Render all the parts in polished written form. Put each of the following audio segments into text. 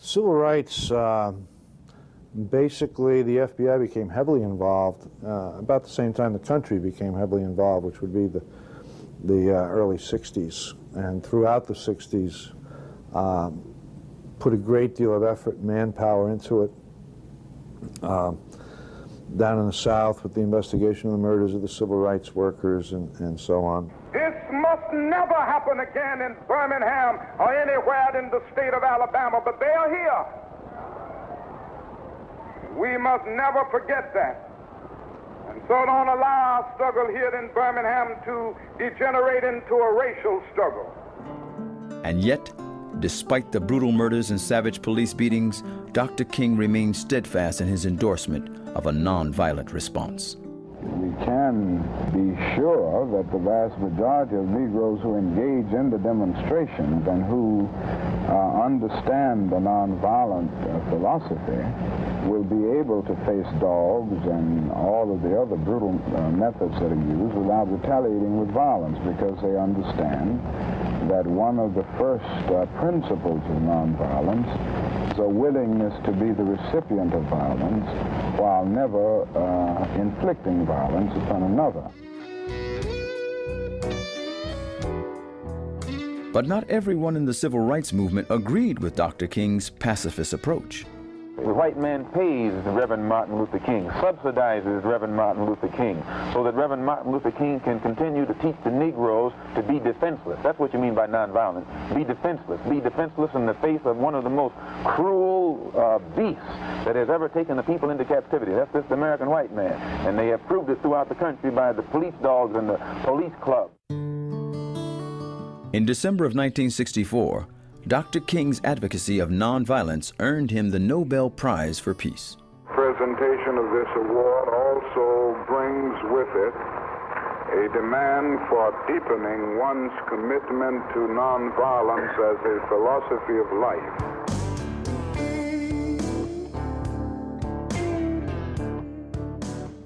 Civil rights, basically the FBI became heavily involved about the same time the country became heavily involved, which would be the early 60s. And throughout the 60s, put a great deal of effort and manpower into it. Down in the South with the investigation of the murders of the civil rights workers and so on. This must never happen again in Birmingham or anywhere in the state of Alabama, but they are here. We must never forget that. And so don't allow our struggle here in Birmingham to degenerate into a racial struggle. And yet, despite the brutal murders and savage police beatings, Dr. King remained steadfast in his endorsement of a nonviolent response. We can be sure that the vast majority of Negroes who engage in the demonstrations and who understand the nonviolent philosophy will be able to face dogs and all of the other brutal methods that are used without retaliating with violence, because they understand that one of the first principles of nonviolence is a willingness to be the recipient of violence while never inflicting violence upon another. But not everyone in the civil rights movement agreed with Dr. King's pacifist approach. The white man pays Reverend Martin Luther King, subsidizes Reverend Martin Luther King, so that Reverend Martin Luther King can continue to teach the Negroes to be defenseless. That's what you mean by nonviolence. Be defenseless. Be defenseless in the face of one of the most cruel beasts that has ever taken the people into captivity. That's this American white man. And they have proved it throughout the country by the police dogs and the police clubs. In December of 1964, Dr. King's advocacy of nonviolence earned him the Nobel Prize for Peace. Presentation of this award also brings with it a demand for deepening one's commitment to nonviolence as a philosophy of life.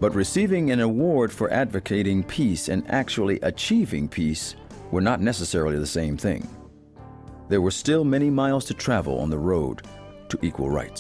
But receiving an award for advocating peace and actually achieving peace were not necessarily the same thing. There were still many miles to travel on the road to equal rights.